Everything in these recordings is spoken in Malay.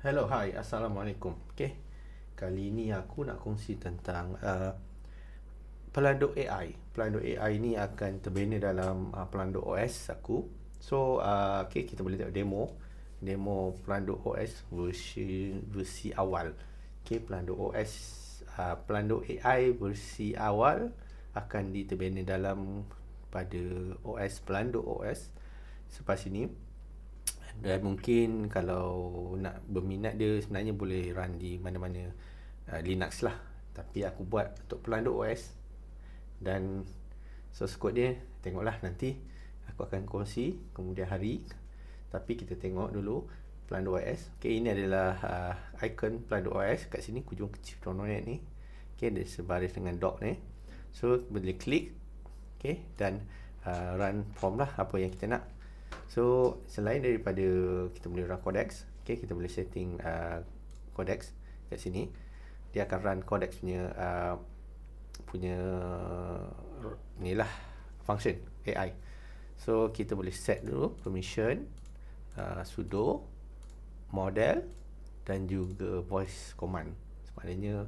Hello, hi, Assalamualaikum. Okay, kali ni aku nak kongsi tentang pelanduk AI. Pelanduk AI ni akan terbina dalam pelanduk OS aku. So, okay, kita boleh tengok demo pelanduk OS versi awal. Okay, pelanduk OS, pelanduk AI versi awal akan diterbina dalam pada OS, pelanduk OS selepas ini. Dan mungkin kalau nak berminat dia sebenarnya boleh run di mana-mana Linux lah. Tapi aku buat untuk pelanduk OS. Dan source code dia tengoklah nanti aku akan kongsi kemudian hari. Tapi kita tengok dulu pelanduk OS. Okay, ini adalah icon pelanduk OS kat sini, hujung kecil tononet ni. Okay, dia sebaris dengan dock ni. So boleh klik, okay, dan run form lah apa yang kita nak. So selain daripada kita boleh run codecs, okay, kita boleh setting codecs kat sini. Dia akan run codecs punya ni lah function AI. So kita boleh set dulu permission, sudo, model dan juga voice command. Maknanya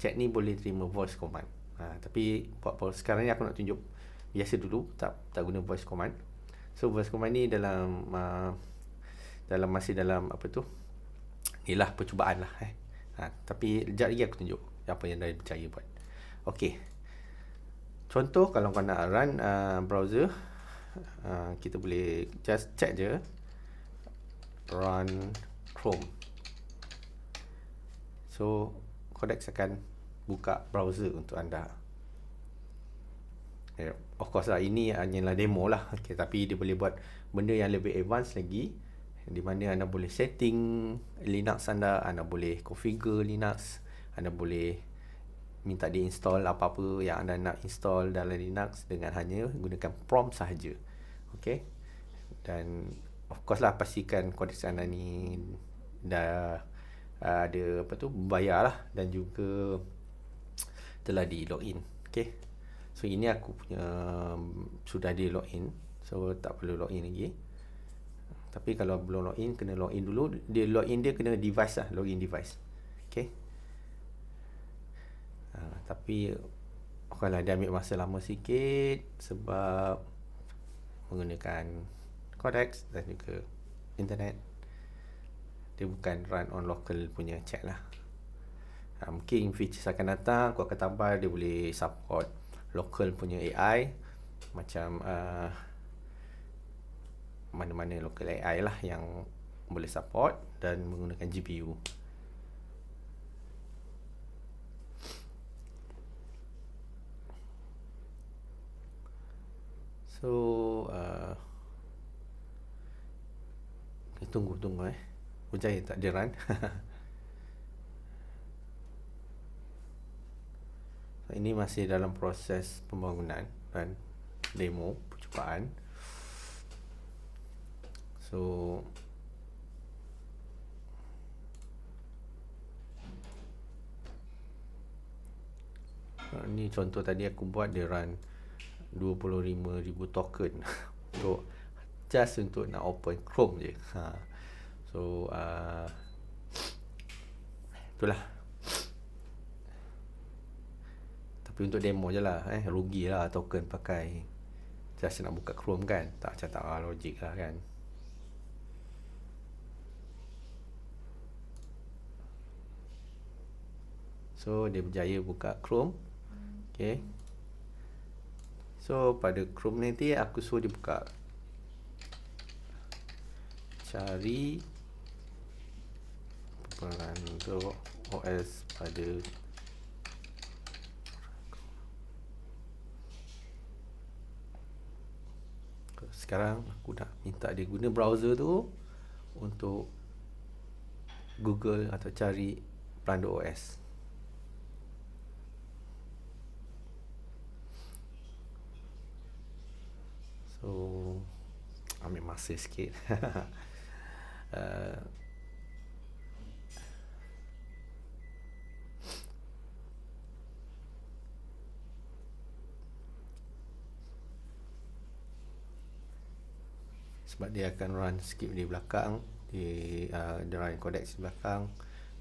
chat ni boleh terima voice command. Tapi sekarang ni aku nak tunjuk biasa dulu, tak guna voice command. So voice command ni masih dalam apa tu, ni lah percubaan lah tapi sekejap lagi aku tunjuk apa yang dah berjaya buat. Ok, contoh kalau kau nak run browser, kita boleh just check je run Chrome. So Codex akan buka browser untuk anda. Of course lah, ini hanyalah demo lah, okay, tapi dia boleh buat benda yang lebih advance lagi, di mana anda boleh setting Linux anda boleh configure Linux, anda boleh minta dia install apa-apa yang anda nak install dalam Linux dengan hanya gunakan prompt sahaja. Okay, dan of course lah, pastikan Codex anda ni dah ada apa tu, bayar lah, dan juga telah di login. Okay, so ini aku punya sudah di login, so tak perlu login lagi. Tapi kalau belum login, kena login dulu. Dia login dia kena device lah, login device. Okay, tapi kalau dia ambil masa lama sikit sebab menggunakan codecs dan juga internet. Dia bukan run on local punya chat lah. Mungkin features akan datang, aku akan tambah dia boleh support local punya AI, macam mana-mana local AI lah yang boleh support dan menggunakan GPU. So tunggu berjaya tak dia run. Ini masih dalam proses pembangunan dan demo percubaan. So ni contoh tadi aku buat, dia run 25,000 token untuk just untuk nak open Chrome je. So itulah. Tapi untuk demo je lah, rugi lah token pakai just nak buka Chrome kan, tak logik lah kan. So dia berjaya buka Chrome. Okay, so pada Chrome nanti aku suruh dia buka, cari pelanduk OS pada sekarang. Aku nak minta dia guna browser tu untuk Google atau cari pelanduk OS. So ambil masa sikit. Sebab dia akan run skip di belakang, dia run codecs di belakang,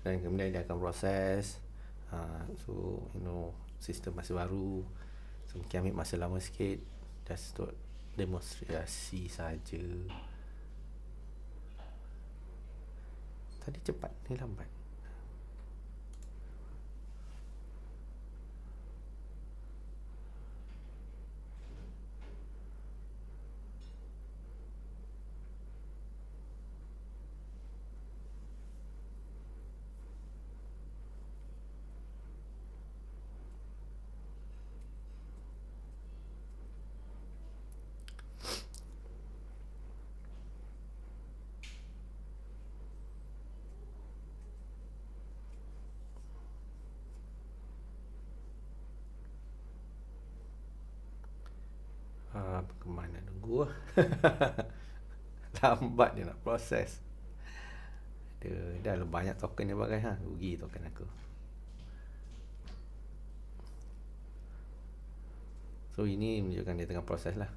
dan kemudian dia akan proses. So sistem masih baru, so mungkin ambil masa lama sikit, just untuk demonstrasi saja. Tadi cepat, ni lambat. Kemana nunggu? Lambat dia nak proses. Dah banyak token dia pakai, rugi token aku. So ini menunjukkan dia tengah proses lah.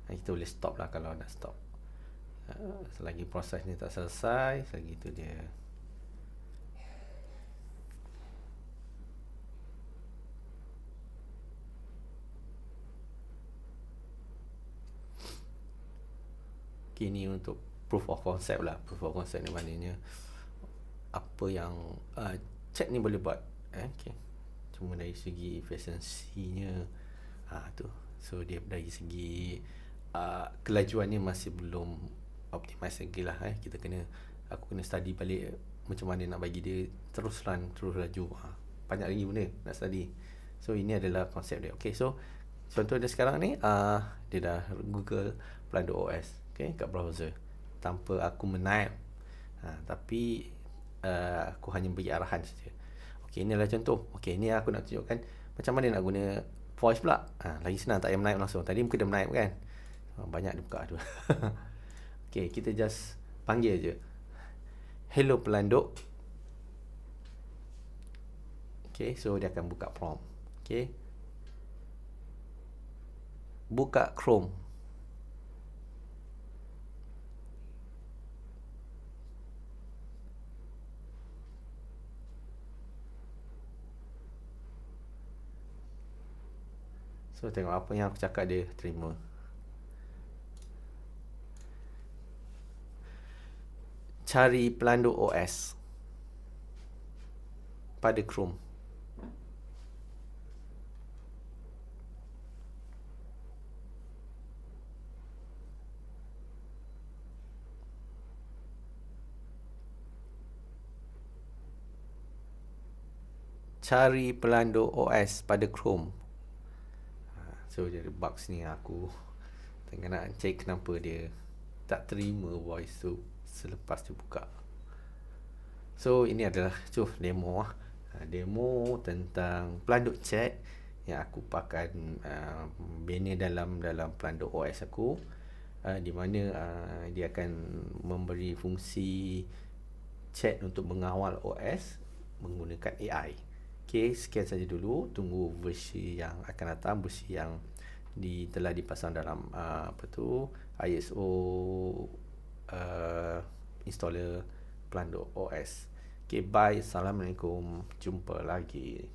Kita boleh stop lah kalau nak stop. Selagi proses ni tak selesai, selagi tu dia. Okay, ni untuk proof of concept lah. Proof of concept ni maknanya apa yang chat ni boleh buat. Okay. Cuma dari segi efisiensinya, tu. So dia dari segi kelajuannya masih belum optimize lagi lah. Aku kena study balik macam mana nak bagi dia terus run, terus laju. Banyak lagi benda nak study. So ini adalah konsep dia. Okay, so contoh dia sekarang ni, dia dah Google Plando OS, okay, kat browser tanpa aku menaip. Tapi aku hanya bagi arahan saja. Okay, inilah contoh. Okay, ni aku nak tunjukkan macam mana nak guna voice pula. Lagi senang, tak payah menaip langsung. Tadi muka dia menaip kan. Banyak dia buka tu. Okay, kita just panggil je. Hello Pelando. Okay, so dia akan buka prompt. Okay. Buka Chrome. So tengok apa yang aku cakap dia terima. Cari Pelando OS pada Chrome. Cari Pelando OS pada Chrome. So jadi bugs ni aku tengah nak check kenapa dia tak terima voice tu selepas tu buka. So ini adalah demo demo tentang Pelando Chat yang aku pakai bina dalam Pelando OS aku, di mana dia akan memberi fungsi chat untuk mengawal OS menggunakan AI. Okay, sekian saja dulu. Tunggu versi yang akan datang, versi yang telah dipasang dalam ISO installer Pelando OS. Okay, bye. Assalamualaikum. Jumpa lagi.